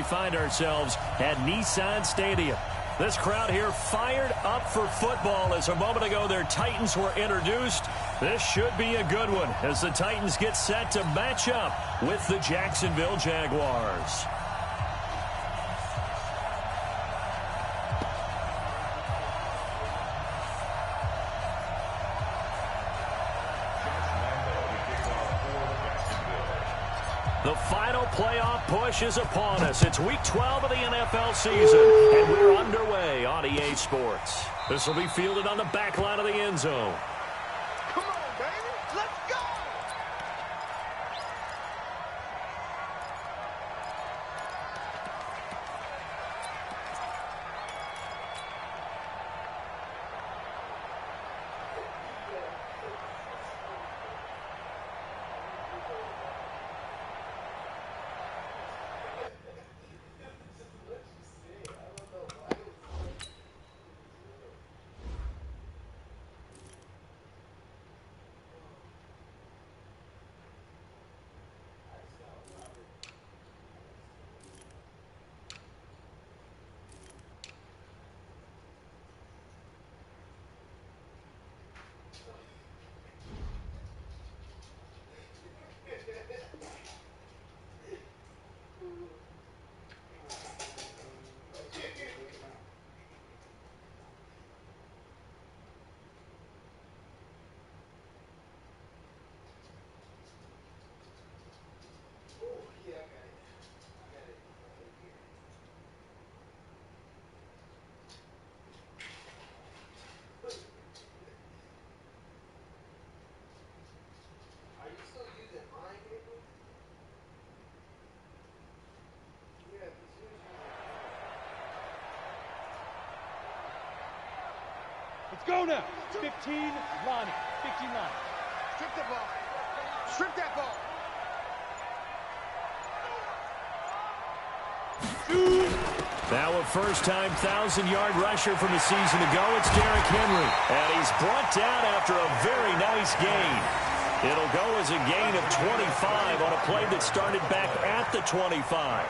find ourselves at Nissan Stadium. This crowd here fired up for football as a moment ago their Titans were introduced. This should be a good one as the Titans get set to match up with the Jacksonville Jaguars. The final playoff push is upon us. It's week 12 of the NFL season, and we're underway on EA Sports. This will be fielded on the back line of the end zone. Come on, baby. Let's go! Let's go now. 15, Lonnie. 15, Lonnie. Strip the ball. Strip that ball. Now a first-time 1,000-yard rusher from a season ago. It's Derrick Henry. And he's brought down after a very nice gain. It'll go as a gain of 25 on a play that started back at the 25.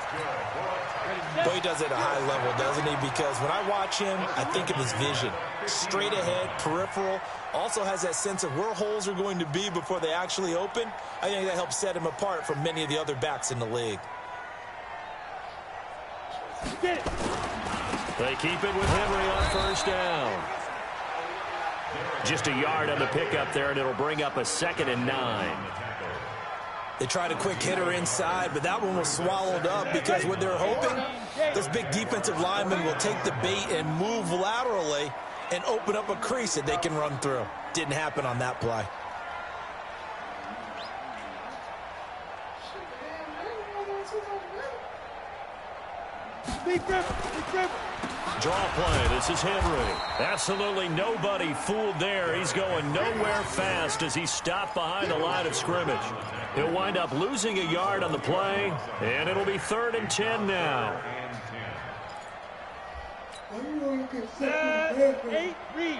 But he does it at a high level, doesn't he? Because when I watch him, I think of his vision. Straight ahead, peripheral. Also has that sense of where holes are going to be before they actually open. I think that helps set him apart from many of the other backs in the league. They keep it with Henry on first down. Just a yard on the pickup there, and it'll bring up a 2nd and 9. They tried a quick hitter inside, but that one was swallowed up because what they're hoping, this big defensive lineman will take the bait and move laterally and open up a crease that they can run through. Didn't happen on that play. Draw play. This is Henry. Absolutely nobody fooled there. He's going nowhere fast as he stopped behind the line of scrimmage. He'll wind up losing a yard on the play, and it'll be 3rd and 10 now. 8, read.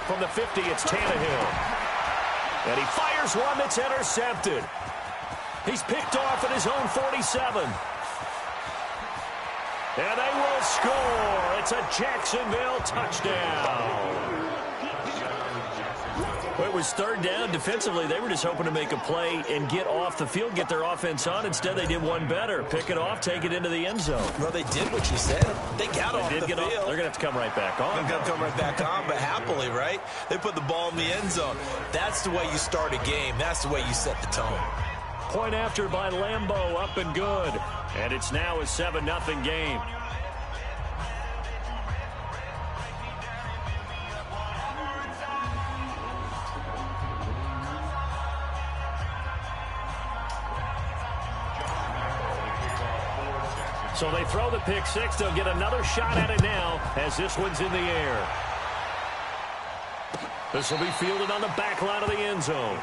From the 50, it's Tannehill. And he fires one that's intercepted. He's picked off at his own 47. And they will score. It's a Jacksonville touchdown. Well, it was 3rd down. Defensively, they were just hoping to make a play and get off the field, get their offense on. Instead, they did one better. Pick it off, take it into the end zone. Well, they did what you said. They got off the field. They're going to have to come right back on. They're going to come right back on, but happily, right? They put the ball in the end zone. That's the way you start a game. That's the way you set the tone. Point after by Lambeau, up and good. And it's now a 7-0 game. So they throw the pick six. They'll get another shot at it now as this one's in the air. This will be fielded on the back line of the end zone.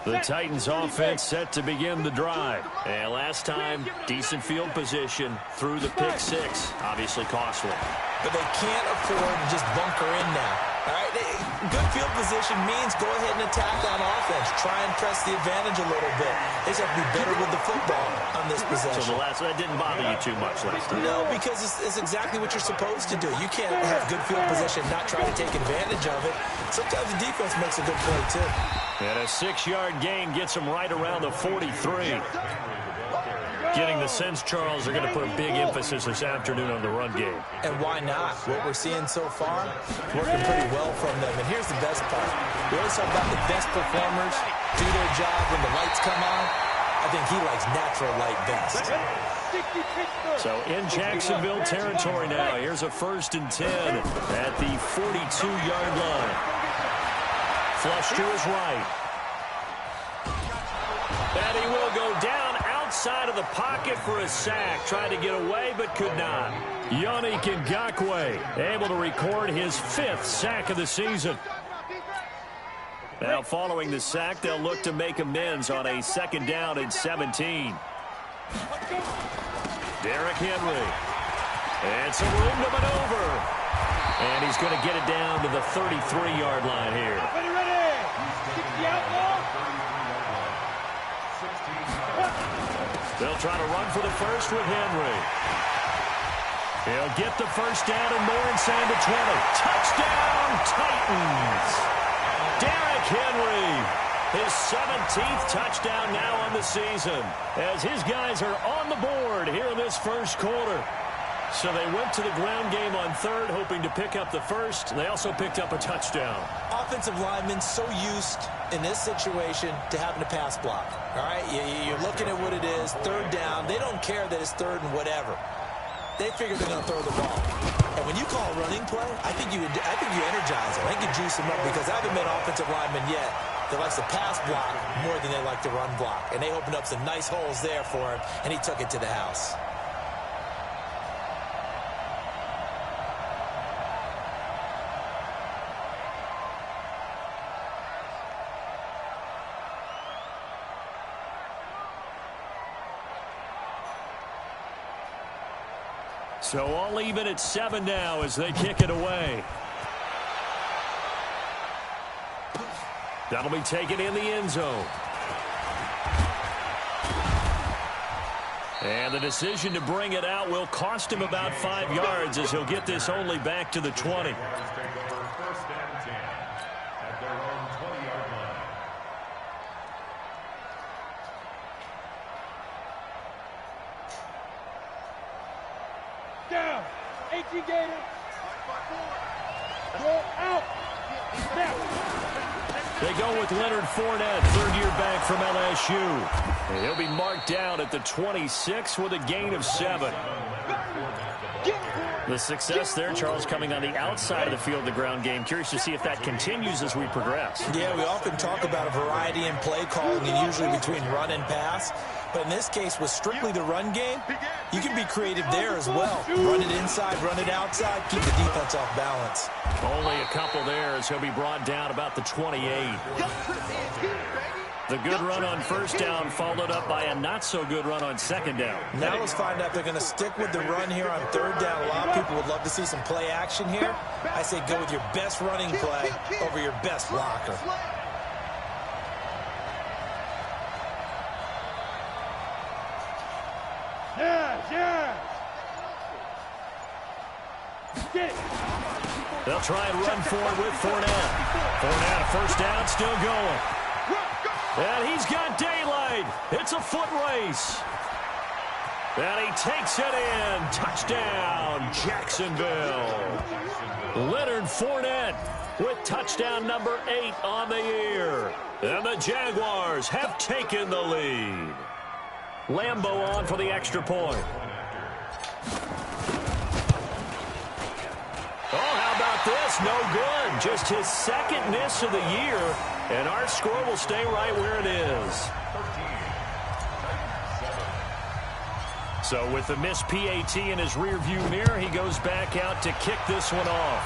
The Titans offense set to begin the drive. And last time, decent field position through the pick six. Obviously costly. But they can't afford to just bunker in now. All right, good field position means go ahead and attack on offense. Try and press the advantage a little bit. They just have to be better with the football on this possession. So that didn't bother you too much last time? No, because it's exactly what you're supposed to do. You can't have good field position, not try to take advantage of it. Sometimes the defense makes a good play, too. And a 6-yard gain gets them right around the 43. Getting the sense, Charles, they're going to put a big emphasis this afternoon on the run game. And why not? What we're seeing so far, working pretty well from them. And here's the best part. We always talk about the best performers do their job when the lights come on. I think he likes natural light best. So in Jacksonville territory now, here's a 1st and 10 at the 42-yard line. Flush to his right. And he will go down outside of the pocket for a sack. Tried to get away, but could not. Yannick Ngakoue able to record his 5th sack of the season. Now, following the sack, they'll look to make amends on a 2nd down and 17. Derrick Henry. And some room to maneuver. And he's going to get it down to the 33-yard line here. They'll try to run for the first with Henry. He'll get the first down and more inside the 20. Touchdown, Titans. Derrick Henry, his 17th touchdown now on the season, as his guys are on the board here in this first quarter. So they went to the ground game on 3rd, hoping to pick up the first. They also picked up a touchdown. Offensive linemen so used in this situation to having a pass block. All right, you're looking at what it is, 3rd down. They don't care that it's 3rd and whatever. They figure they're going to throw the ball. And when you call a running play, I think you energize them. I think you juice them up, because I haven't met offensive linemen yet that likes to pass block more than they like to run block. And they opened up some nice holes there for him, and he took it to the house. So all even at 7 now as they kick it away. That'll be taken in the end zone. And the decision to bring it out will cost him about 5 yards, as he'll get this only back to the 20. Down. 18 Gators. Roll out. Snap. They go with Leonard Fournette, 3rd-year back from LSU. And he'll be marked down at the 26 with a gain of 7. The success there, Charles, coming on the outside of the field, the ground game. Curious to see if that continues as we progress. Yeah, we often talk about a variety in play calling, and usually between run and pass. But in this case, with strictly the run game, you can be creative there as well. Run it inside, run it outside, keep the defense off balance. Only a couple there as he'll be brought down about the 28. The good run on 1st down followed up by a not-so-good run on 2nd down. Now let's find out if they're going to stick with the run here on 3rd down. A lot of people would love to see some play action here. I say go with your best running play over your best blocker. Yeah. Get it. They'll try and run for it with Fournette. Fournette, 1st down, still going. And he's got daylight. It's a foot race. And he takes it in. Touchdown, Jacksonville. Leonard Fournette with touchdown number 8 on the year. And the Jaguars have taken the lead. Lambeau on for the extra point. Oh, how about this? No good. Just his 2nd miss of the year. And our score will stay right where it is. So with the missed PAT in his rearview mirror, he goes back out to kick this one off.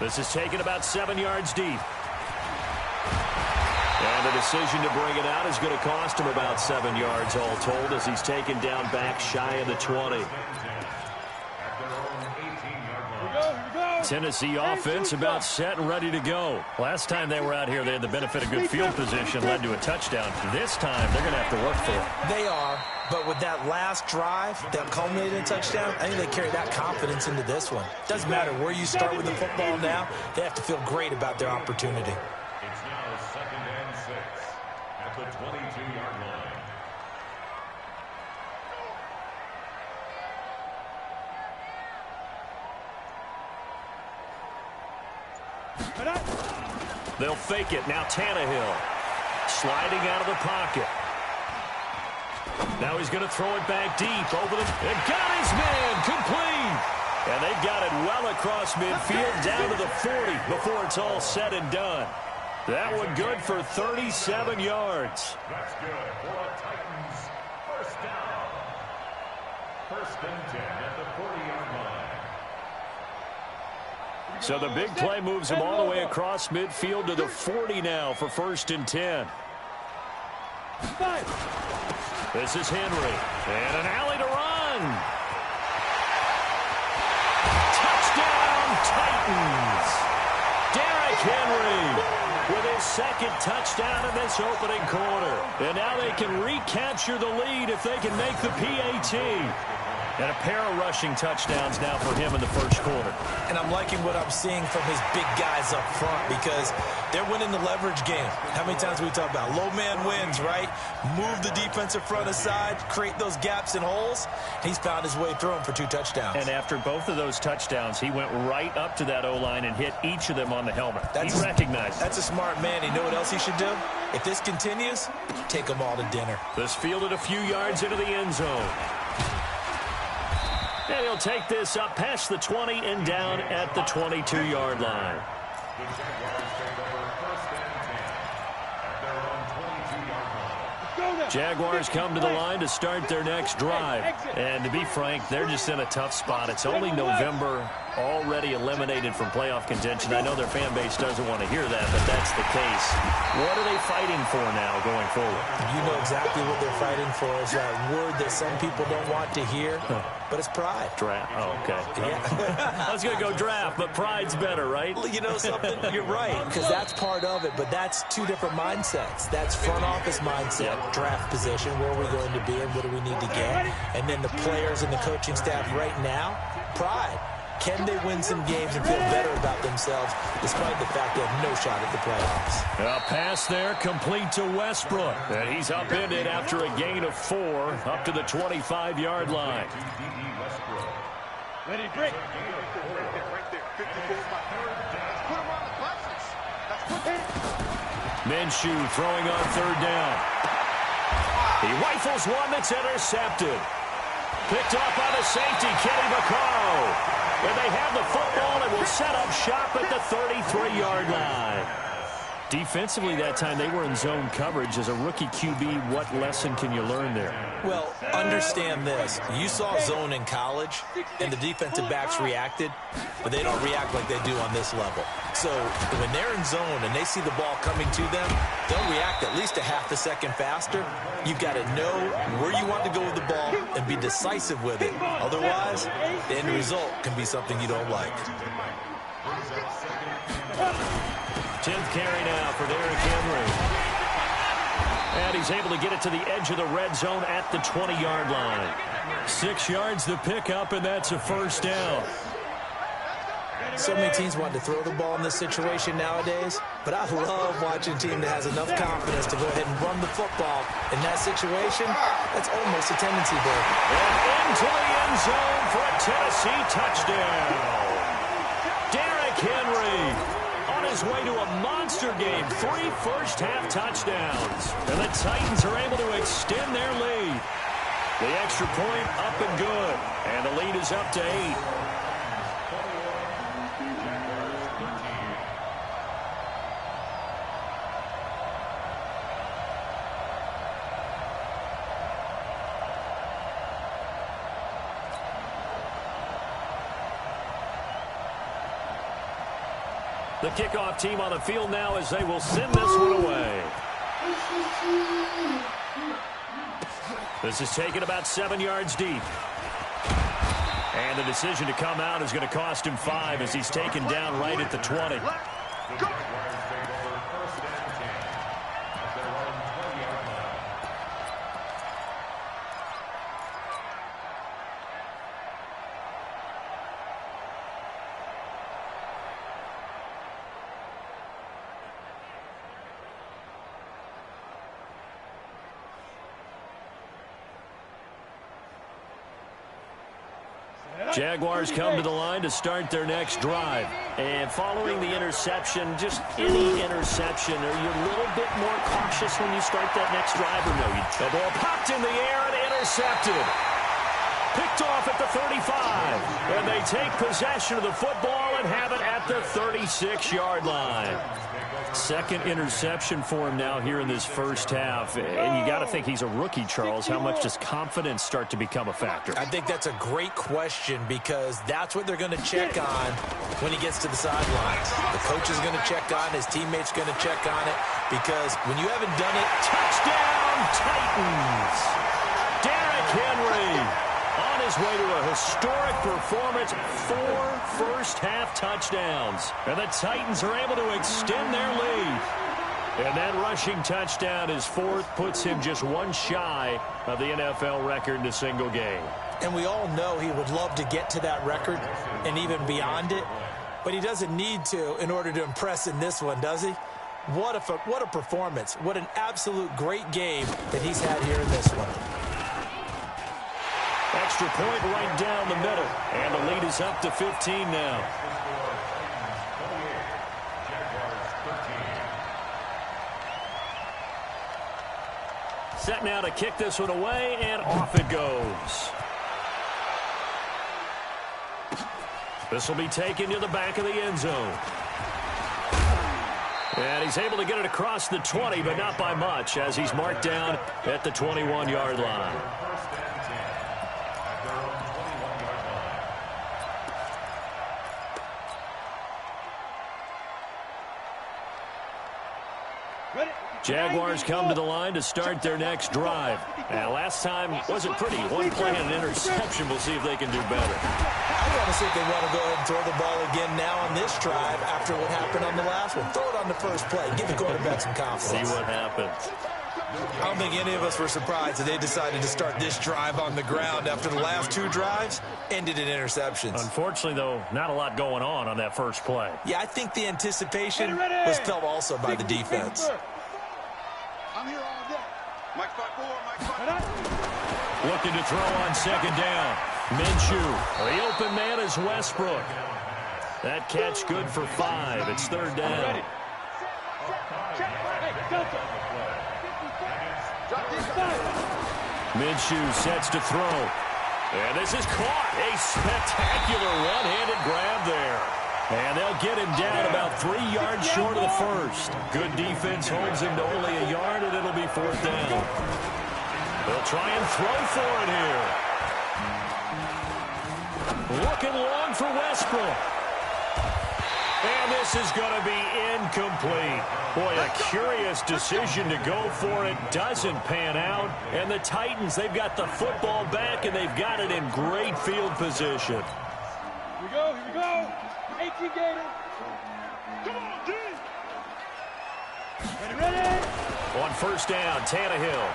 This is taken about 7 yards deep. the decision to bring it out is going to cost him about 7 yards all told as he's taken down back shy of the 20. Tennessee offense about set and ready to go. Last time they were out here, they had the benefit of good field position, led to a touchdown. This time, they're going to have to work for it. They are, but with that last drive that culminated in a touchdown, I think they carry that confidence into this one. Doesn't matter where you start with the football now, they have to feel great about their opportunity. It's now 2nd and 6 at the 22-yard line. They'll fake it. Now Tannehill sliding out of the pocket. Now he's going to throw it back deep over them. And got his man complete. And they've got it well across midfield down to the 40 before it's all said and done. That one good for 37 yards. That's good for a Titans first down. 1st and 10 at the 40-yard line. So the big play moves him all the way across midfield to the 40 now for 1st and 10. This is Henry. And an alley to run. Touchdown, Titans. Derrick Henry with his 2nd touchdown in this opening quarter. And now they can recapture the lead if they can make the PAT. And a pair of rushing touchdowns now for him in the 1st quarter. And I'm liking what I'm seeing from his big guys up front because they're winning the leverage game. How many times we talk about low man wins, right? Move the defensive front aside, create those gaps and holes. He's found his way through them for 2 touchdowns. And after both of those touchdowns, he went right up to that O-line and hit each of them on the helmet. He recognized it. That's a smart man. You know what else he should do? If this continues, take them all to dinner. This fielded a few yards into the end zone. And he'll take this up past the 20 and down at the 22-yard line. The Jaguars take over 1st and 10 at their own 22-yard line. Jaguars come to the line to start their next drive. And to be frank, they're just in a tough spot. It's only November, already eliminated from playoff contention. I know their fan base doesn't want to hear that, but that's the case. What are they fighting for now going forward? You know exactly what they're fighting for. Is that word that some people don't want to hear, but it's pride. Draft. Oh, okay. Yeah. I was going to go draft, but pride's better, right? Well, you know something? You're right, because that's part of it, but that's 2 different mindsets. That's front office mindset, draft position, where we're going to be and what do we need to get. And then the players and the coaching staff right now, pride. Can they win some games and feel better about themselves despite the fact they have no shot at the playoffs? A pass there complete to Westbrook. And he's upended after a gain of 4 up to the 25-yard line. Let it break. Right there. 54 spot. Let's put him on the buses. Let's put him. Minshew throwing on 3rd down. He rifles one that's intercepted. Picked off by the safety, Kenny Vaccaro. And they have the football and will set up shop at the 33-yard line. Defensively that time, they were in zone coverage. As a rookie QB, what lesson can you learn there? Well, understand this. You saw zone in college, and the defensive backs reacted, but they don't react like they do on this level. So when they're in zone and they see the ball coming to them, they'll react at least a half a second faster. You've got to know where you want to go with the ball and be decisive with it. Otherwise, the end result can be something you don't like. 10th carry now for Derrick Henry. And he's able to get it to the edge of the red zone at the 20-yard line. 6 yards to pick up, and that's a 1st down. So many teams want to throw the ball in this situation nowadays, but I love watching a team that has enough confidence to go ahead and run the football. In that situation, that's almost a tendency there. And into the end zone for a Tennessee touchdown. Derrick Henry on his way to a monster game. 3 first-half touchdowns. And the Titans are able to extend their lead. The extra point up and good. And the lead is up to 8. The kickoff team on the field now as they will send this one away. This is taken about 7 yards deep. And the decision to come out is going to cost him 5 as he's taken down right at the 20. Jaguars come to the line to start their next drive. And following the interception, just any interception, are you a little bit more cautious when you start that next drive or no? The ball popped in the air and intercepted. Picked off at the 35. And they take possession of the football and have it at the 36-yard line. Second interception for him now here in this first half. And you got to think he's a rookie, Charles. How much does confidence start to become a factor? I think that's a great question because that's what they're going to check on when he gets to the sidelines. The coach is going to check on, his teammates going to check on it because when you haven't done it, touchdown Titans! Derrick Henry on his way to a historic performance, 4 first-half touchdowns. And the Titans are able to extend their lead. And that rushing touchdown, his 4th, puts him just 1 shy of the NFL record in a single game. And we all know he would love to get to that record and even beyond it, but he doesn't need to in order to impress in this one, does he? What a performance. What an absolute great game that he's had here in this one. Extra point right down the middle. And the lead is up to 15 now. Set now to kick this one away, and off it goes. This will be taken to the back of the end zone. And he's able to get it across the 20, but not by much, as he's marked down at the 21-yard line. Jaguars come to the line to start their next drive. And last time wasn't pretty. 1 play and an interception. We'll see if they can do better. I want to see if they want to go ahead and throw the ball again now on this drive after what happened on the last one. Throw it on the first play. Give the quarterback some confidence. See what happens. I don't think any of us were surprised that they decided to start this drive on the ground after the last 2 drives ended in interceptions. Unfortunately, though, not a lot going on that first play. Yeah, I think the anticipation was felt also by the defense. I'm here all day. Mike 5-4, Mike 5-4. Looking to throw on second down. Minshew. The open man is Westbrook. That catch good for 5. It's 3rd down. Minshew sets to throw. And this is caught. A spectacular one-handed grab there. And they'll get him down about 3 yards short of the first. Good defense holds him to only a yard, and it'll be 4th down. They'll try and throw for it here. Looking long for Westbrook. And this is going to be incomplete. Boy, a curious decision to go for it. Doesn't pan out. And the Titans, they've got the football back, and they've got it in great field position. Here we go, here we go. 18 Gator. Come on, D. Ready. On first down, Tannehill.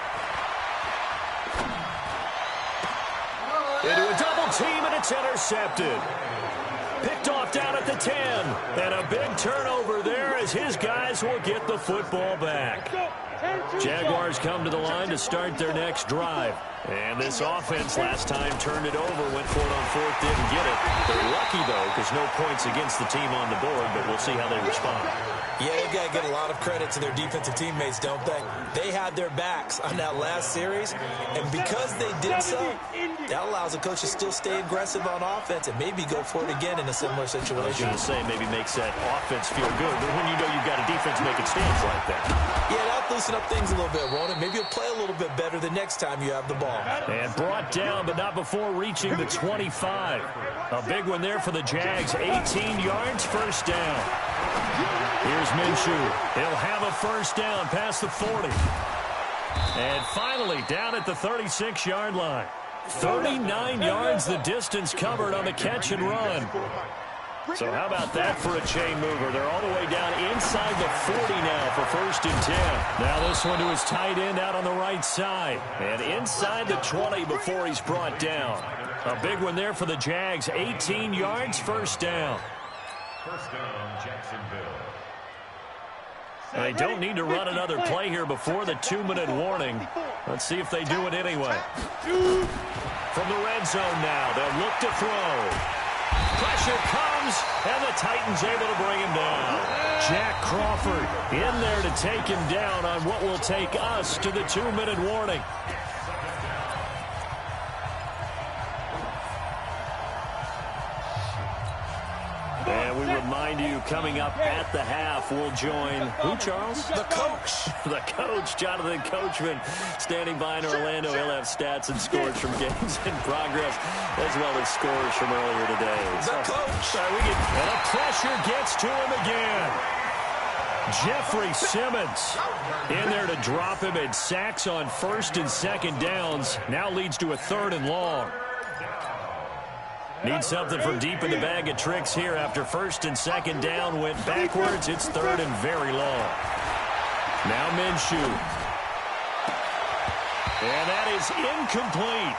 Into a double team, and it's intercepted. Picked off down at the 10. And a big turnover there as his guys will get the football back. Jaguars come to the line to start their next drive. And this offense last time turned it over, went for it on 4th, didn't get it. They're lucky, though, because no points against the team on the board, but we'll see how they respond. Yeah, they've got to get a lot of credit to their defensive teammates, don't they? They had their backs on that last series, and because they did so, that allows the coach to still stay aggressive on offense and maybe go for it again in a similar situation. I was going to say, maybe makes that offense feel good, but when you know you've got a defense making stands like that. Yeah, that'll loosen up things a little bit, won't it? Maybe you'll play a little bit better the next time you have the ball. And brought down, but not before reaching the 25. A big one there for the Jags. 18 yards, first down. Here's Minshew. He'll have a first down past the 40. And finally, down at the 36-yard line. 39 yards the distance covered on the catch and run. So how about that for a chain mover? They're all the way down inside the 40 now for first and 10. Now this one to his tight end out on the right side. And inside the 20 before he's brought down. A big one there for the Jags. 18 yards, first down. First down, Jacksonville. They don't need to run another play here before the 2-minute warning. Let's see if they do it anyway. From the red zone now, they'll look to throw. Pressure comes, and the Titans able to bring him down. Jack Crawford in there to take him down on what will take us to the 2-minute warning. And we remind you, coming up at the half, we'll join who, Charles? The coach. The coach, Jonathan Coachman, standing by in Orlando. He'll have stats and scores from games in progress, as well as scores from earlier today. The coach. And the pressure gets to him again. Jeffrey Simmons in there to drop him, and sacks on first and second downs. Now leads to a third and long. Need something from deep in the bag of tricks here after first and second down went backwards. It's third and very long. Now Minshew. And that is incomplete.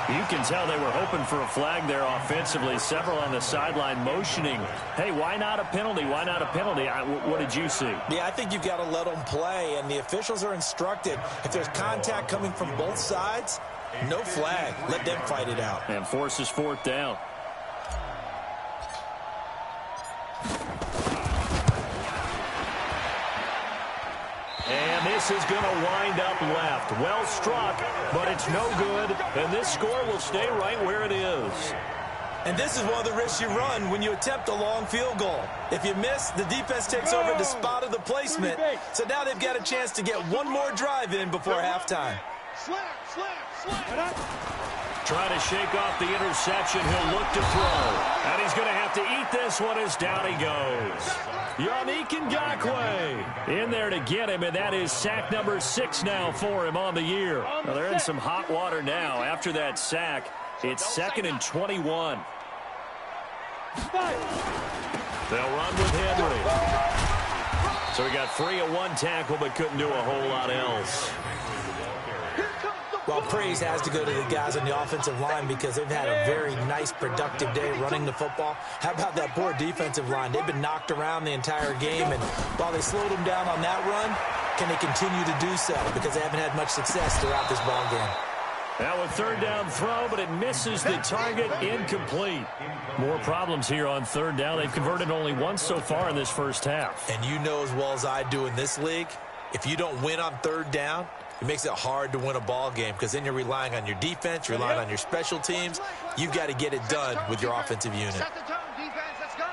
You can tell they were hoping for a flag there offensively. Several on the sideline motioning. Hey, why not a penalty? Why not a penalty? What did you see? Yeah, I think you've got to let them play, and the officials are instructed. If there's contact coming from both sides, no flag. Let them fight it out. And forces fourth down. And this is going to wind up left. Well struck, but it's no good. And this score will stay right where it is. And this is one of the risks you run when you attempt a long field goal. If you miss, the defense takes over the spot of the placement. So now they've got a chance to get one more drive in before halftime. Trying to shake off the interception. He'll look to throw. And he's going to have to eat this one as down he goes. Yannick Ngakoue in there to get him, and that is sack number 6 now for him on the year. Well, they're in some hot water now. After that sack, it's 2nd and 21. They'll run with Henry. So he got free of one tackle, but couldn't do a whole lot else. Well, praise has to go to the guys on the offensive line because they've had a very nice, productive day running the football. How about that poor defensive line? They've been knocked around the entire game, and while they slowed them down on that run, can they continue to do so? Because they haven't had much success throughout this ball game. Now a third down throw, but it misses the target, incomplete. More problems here on third down. They've converted only once so far in this first half. And you know as well as I do in this league, if you don't win on third down, it makes it hard to win a ball game because then you're relying on your defense, you're relying on your special teams. You've got to get it done with your offensive unit. Set the tone, defense. Let's go.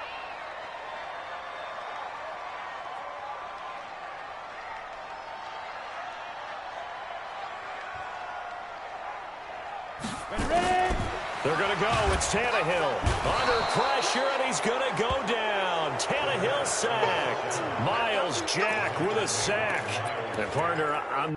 They're going to go. It's Tannehill under pressure, and he's going to go down. Tannehill sacked. Miles Jack with a sack. And partner, I'm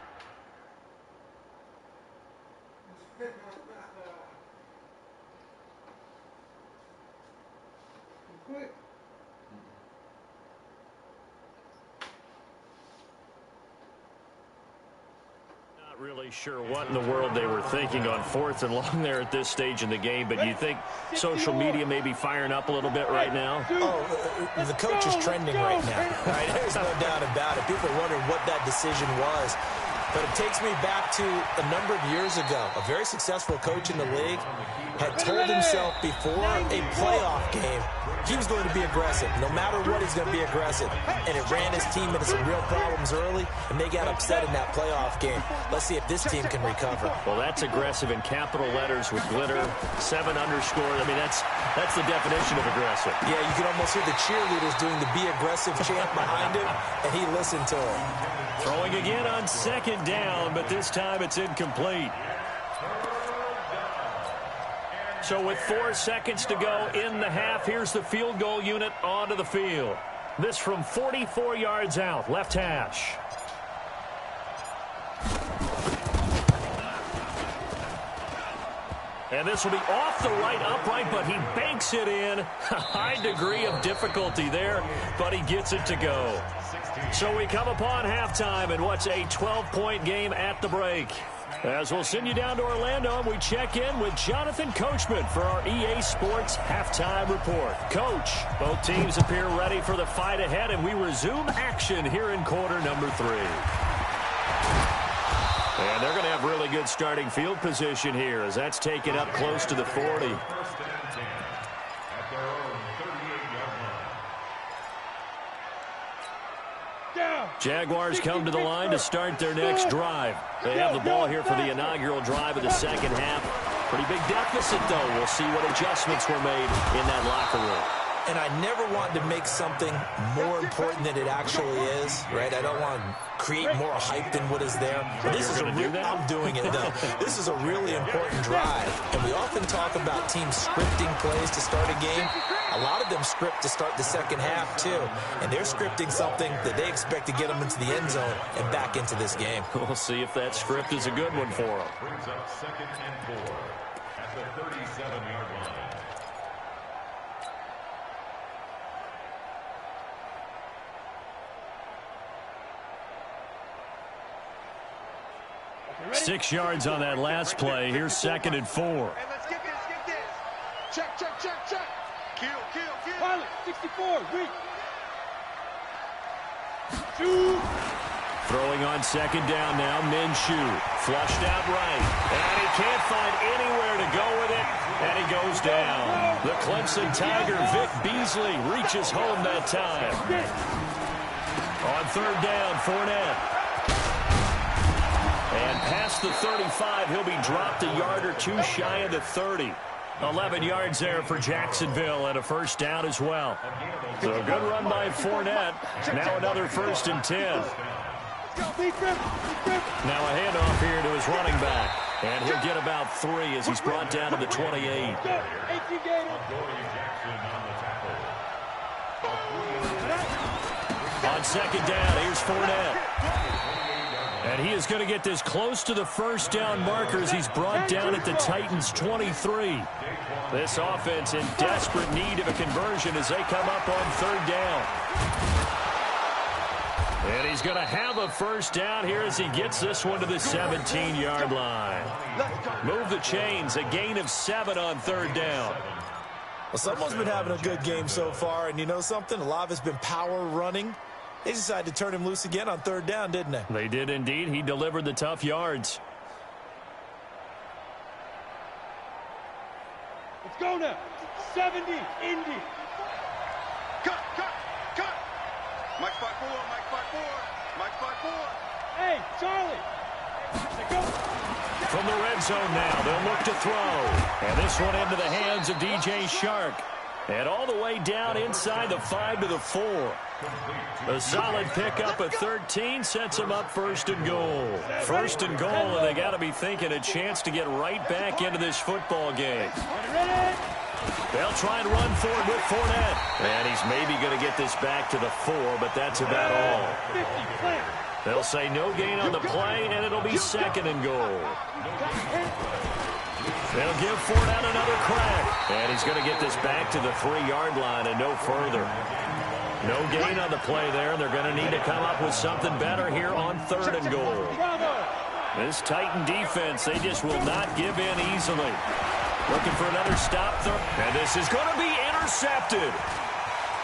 not really sure what in the world they were thinking on 4th and long there at this stage in the game, but you think social media may be firing up a little bit right now? Oh, the coach is trending right now. Right? There's no doubt about it. People are wondering what that decision was. But it takes me back to a number of years ago. A very successful coach in the league had told himself before a playoff game he was going to be aggressive. No matter what, he's going to be aggressive. And it ran his team into some real problems early, and they got upset in that playoff game. Let's see if this team can recover. Well, that's aggressive in capital letters with glitter, 7 underscore. I mean, that's the definition of aggressive. Yeah, you can almost hear the cheerleaders doing the be aggressive chant behind him, and he listened to it. Throwing again on second down, but this time it's incomplete. So with 4 seconds to go in the half, here's the field goal unit onto the field. This from 44 yards out, left hash. And this will be off the right upright, but he banks it in. A high degree of difficulty there, but he gets it to go. So we come upon halftime in what's a 12-point game at the break. As we'll send you down to Orlando, and we check in with Jonathan Coachman for our EA Sports Halftime Report. Coach, both teams appear ready for the fight ahead, and we resume action here in quarter number 3. And they're going to have really good starting field position here as that's taken up close to the 40. Jaguars come to the line to start their next drive. They have the ball here for the inaugural drive of the second half. Pretty big deficit, though. We'll see what adjustments were made in that locker room. And I never want to make something more important than it actually is, right? I don't want to create more hype than what is there. But this is I'm doing it, though. This is a really important drive. And we often talk about teams scripting plays to start a game. A lot of them script to start the second half, too. And they're scripting something that they expect to get them into the end zone and back into this game. We'll see if that script is a good one for them. Brings up 2nd and 4 at the 37-yard line. Ready? 6 yards on that last play. Here's 2nd and 4. Hey, let's get this. Check. Kill. Pilot, 64, weak. Shoot. Throwing on second down now, Minshew. Flushed out right. And he can't find anywhere to go with it. And he goes down. The Clemson Tiger, Vic Beasley, reaches home that time. On 3rd down, Fournette. And past the 35, he'll be dropped a yard or 2 shy of the 30. 11 yards there for Jacksonville and a first down as well. So a good run by Fournette. Now another 1st and 10. Now a handoff here to his running back. And he'll get about 3 as he's brought down to the 28. On second down, here's Fournette. And he is going to get this close to the first down marker as he's brought down at the Titans' 23. This offense in desperate need of a conversion as they come up on 3rd down. And he's going to have a first down here as he gets this one to the 17-yard line. Move the chains, a gain of 7 on 3rd down. Well, someone's been having a good game so far, and you know something? A lot of it's been power running. They decided to turn him loose again on 3rd down, didn't they? They did indeed. He delivered the tough yards. Let's go now. 70, Indy. Cut. Mike 5-4. Hey, Charlie. Go. From the red zone now, they'll look to throw. And this one into the hands of DJ Chark. And all the way down inside the 5 to the 4. A solid pickup at 13 sets them up 1st and goal. 1st and goal, and they got to be thinking a chance to get right back into this football game. They'll try and run forward with Fournette. And he's maybe going to get this back to the 4, but that's about all. They'll say no gain on the play, and it'll be 2nd and goal. They'll give Fournette another crack. And he's going to get this back to the 3-yard line and no further. No gain on the play there. They're going to need to come up with something better here on 3rd and goal. This Titan defense, they just will not give in easily. Looking for another stop throw. And this is going to be intercepted.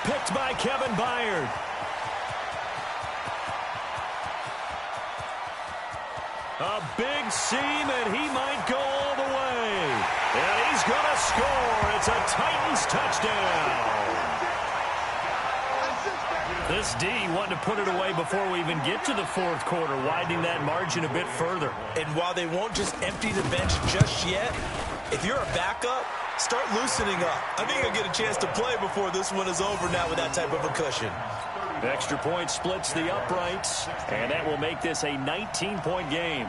Picked by Kevin Byard. A big seam, and he might go all the way. And he's going to score. It's a Titans touchdown. This D wanting to put it away before we even get to the 4th quarter, widening that margin a bit further. And while they won't just empty the bench just yet, if you're a backup, start loosening up. I think you'll get a chance to play before this one is over now with that type of a cushion. Extra point splits the uprights, and that will make this a 19-point game.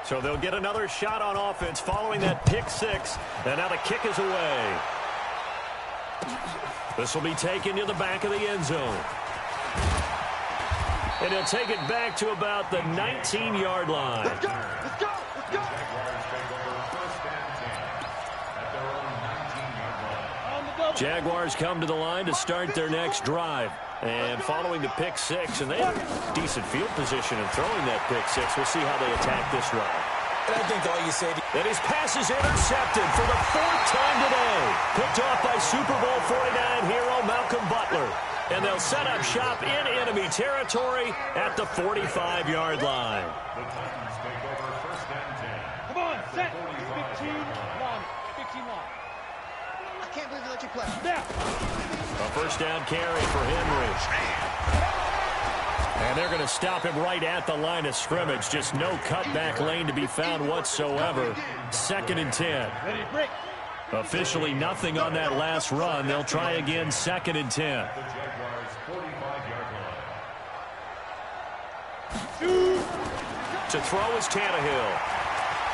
So they'll get another shot on offense following that pick six. And now the kick is away. This will be taken to the back of the end zone. And he'll take it back to about the 19-yard line. Let's go! Let's go! Let's go! Jaguars come to the line to start their next drive. And following the pick six, and they have decent field position in throwing that pick six. We'll see how they attack this run. And I think all you say... And his pass is intercepted for the fourth time today. Picked off by Super Bowl 49 hero Malcolm Butler. And they'll set up shop in enemy territory at the 45-yard line. The Titans take over first and 10. Come on, set. 15 line. 15 line. I can't believe they let you play. Now. A first down carry for Henry. And they're going to stop him right at the line of scrimmage. Just no cutback lane to be found whatsoever. 2nd and 10. Ready, break. Officially nothing on that last run. They'll try again 2nd and 10. The Jaguars' 45-yard line. To throw is Tannehill.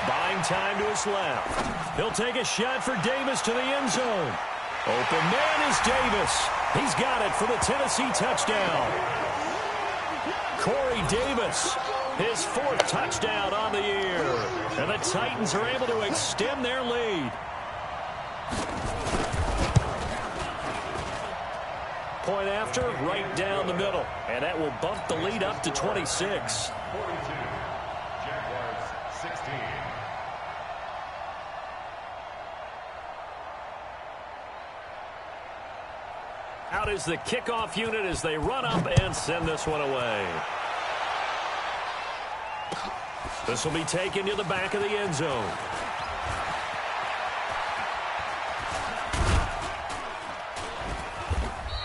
Buying time to his left. He'll take a shot for Davis to the end zone. Open man is Davis. He's got it for the Tennessee touchdown. Corey Davis, his 4th touchdown on the year. And the Titans are able to extend their lead. Point after, right down the middle. And that will bump the lead up to 26. 42. Jaguars 16. Out is the kickoff unit as they run up and send this one away. This will be taken to the back of the end zone.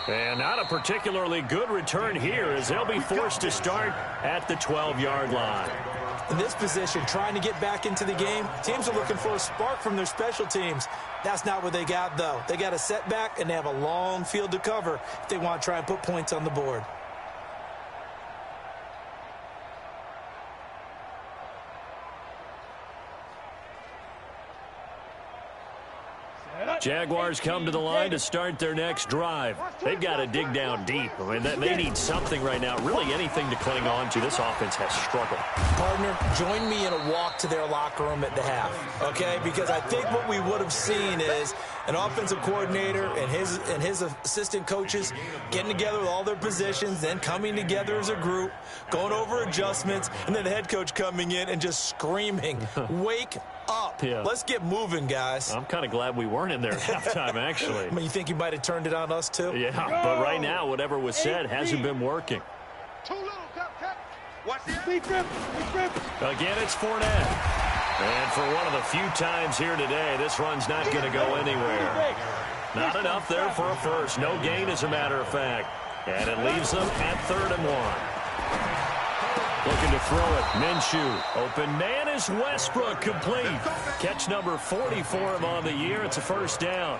And not a particularly good return here as they'll be forced to start at the 12-yard line. In this position, trying to get back into the game, teams are looking for a spark from their special teams. That's not what they got, though. They got a setback, and they have a long field to cover if they want to try and put points on the board. Jaguars come to the line to start their next drive. They've got to dig down deep. I mean, they need something right now, really anything to cling on to. This offense has struggled. Partner, join me in a walk to their locker room at the half, okay? Because I think what we would have seen is an offensive coordinator and his assistant coaches getting together with all their positions, then coming together as a group, going over adjustments, and then the head coach coming in and just screaming, wake up. Yeah. Let's get moving, guys. I'm kind of glad we weren't in there at halftime, actually. I mean, you think you might have turned it on us, too? Yeah, but right now, whatever was said hasn't been working. Too little, cut. Watch the Big grip. Big grip. Again, it's Fournette. And for one of the few times here today, this run's not going to go anywhere. Not enough there for a first. No gain, as a matter of fact. And it leaves them at 3rd and 1. Looking to throw it. Minshew. Open man is Westbrook, complete. Catch number 40 for him on the year. It's a first down.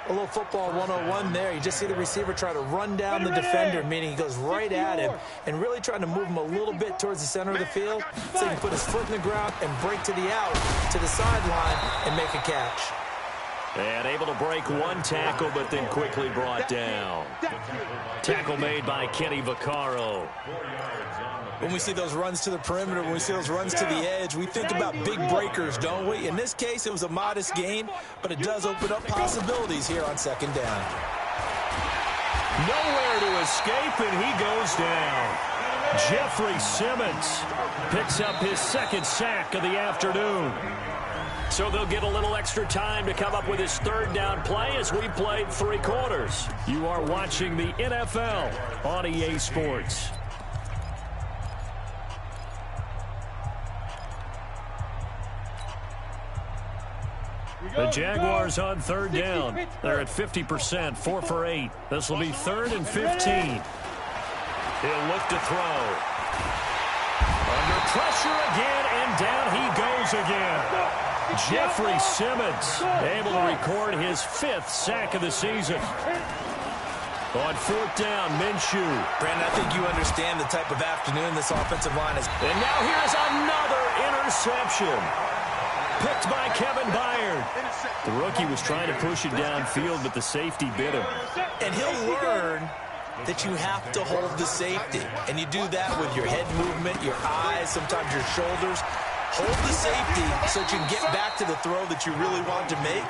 A little football 101 there. You just see the receiver try to run down the defender, meaning he goes right at him and really trying to move him a little bit towards the center of the field so he can put his foot in the ground and break to the out, to the sideline, and make a catch. And able to break one tackle, but then quickly brought down. Tackle made by Kenny Vaccaro. When we see those runs to the perimeter, when we see those runs to the edge, we think about big breakers, don't we? In this case, it was a modest gain, but it does open up possibilities here on 2nd down. Nowhere to escape, and he goes down. Jeffrey Simmons picks up his 2nd sack of the afternoon. So they'll get a little extra time to come up with his 3rd down play as we played 3 quarters. You are watching the NFL on EA Sports. The Jaguars on third down. They're at 50%, 4 for 8. This will be 3rd and 15. He'll look to throw. Under pressure again, and down he goes again. Jeffrey Simmons able to record his 5th sack of the season. On 4th down, Minshew. Brandon, I think you understand the type of afternoon this offensive line is. And now here's another interception. Picked by Kevin Byard. The rookie was trying to push it downfield, but the safety bit him. And he'll learn that you have to hold the safety. And you do that with your head movement, your eyes, sometimes your shoulders. Hold the safety so that you can get back to the throw that you really want to make.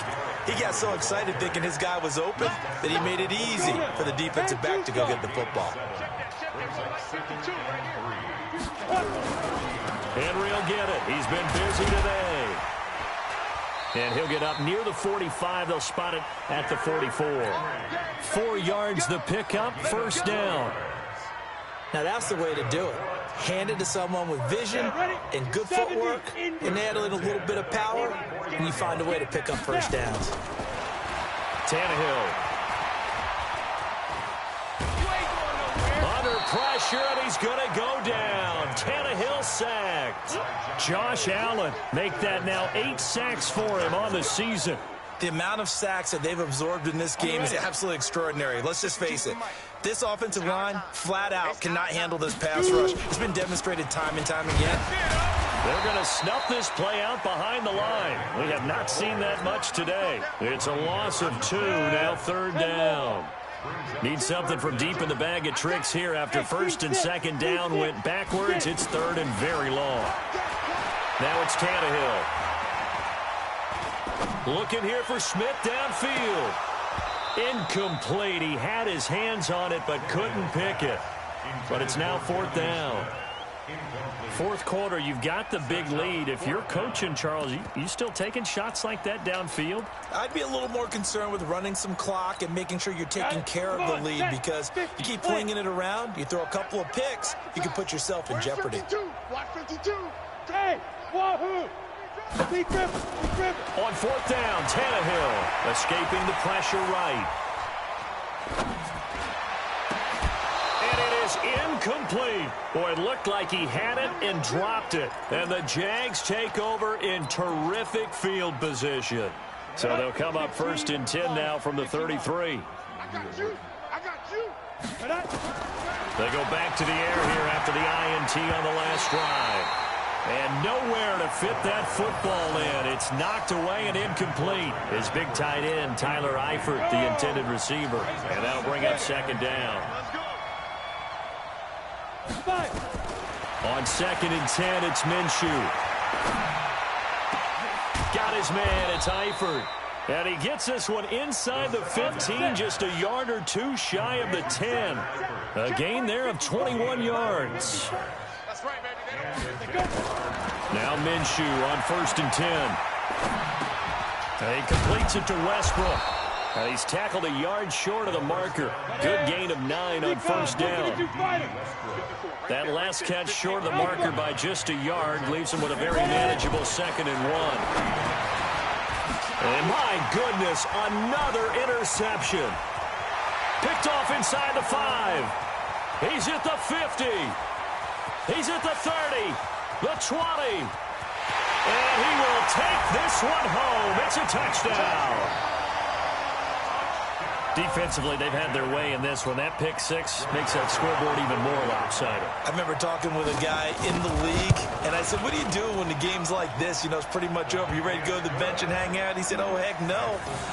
He got so excited thinking his guy was open that he made it easy for the defensive back to go get the football. Henry will get it. He's been busy today. And he'll get up near the 45. They'll spot it at the 44. 4 yards the pickup, 1st down. Now that's the way to do it. Hand it to someone with vision and good footwork, and add in a little bit of power, and you find a way to pick up 1st downs. Tannehill. Under pressure, and he's going to go down. Tannehill sacked. Josh Allen make that now 8 sacks for him on the season. The amount of sacks that they've absorbed in this game is absolutely extraordinary. Let's just face it. This offensive line, flat out, cannot handle this pass rush. It's been demonstrated time and time again. They're going to snuff this play out behind the line. We have not seen that much today. It's a loss of 2, now 3rd down. Need something from deep in the bag of tricks here after 1st and 2nd down went backwards. It's 3rd and very long. Now it's Tannehill. Looking here for Smith downfield. Incomplete. He had his hands on it but couldn't pick it. But it's now 4th down. 4th quarter, you've got the big lead. If you're coaching, Charles, you still taking shots like that downfield? I'd be a little more concerned with running some clock and making sure you're taking care of the lead, because you keep flinging it around, you throw a couple of picks, you can put yourself in jeopardy. Watch 52. Hey, wahoo! Be grip. On 4th down, Tannehill escaping the pressure right. And it is incomplete. Boy, it looked like he had it and dropped it. And the Jags take over in terrific field position. So they'll come up 1st and 10 now from the 33. I got you. They go back to the air here after the INT on the last drive. And nowhere to fit that football in. It's knocked away and incomplete. His big tight end, Tyler Eifert, the intended receiver. And that'll bring up 2nd down. On 2nd and 10, it's Minshew. Got his man, it's Eifert. And he gets this one inside the 15, just a yard or 2 shy of the 10. A gain there of 21 yards. That's right, baby. Now Minshew on 1st and 10. And he completes it to Westbrook. And he's tackled a yard short of the marker. Good gain of 9 on 1st down. That last catch short of the marker by just a yard leaves him with a very manageable 2nd and 1. And my goodness, another interception. Picked off inside the 5. He's at the 50. He's at the 30. The 20. And he will take this one home. It's a touchdown. Defensively, they've had their way in this one. That pick 6 makes that scoreboard even more lopsided. I remember talking with a guy in the league, and I said, what do you do when the game's like this? You know, it's pretty much over. You ready to go to the bench and hang out? He said, oh, heck no.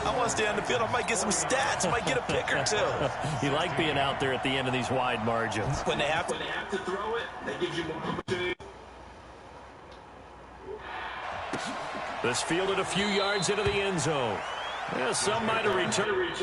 I want to stay on the field. I might get some stats. I might get a pick or 2. You like being out there at the end of these wide margins. When they have to throw it, that gives you more opportunity. This fielded a few yards into the end zone. Yeah, some might have returned.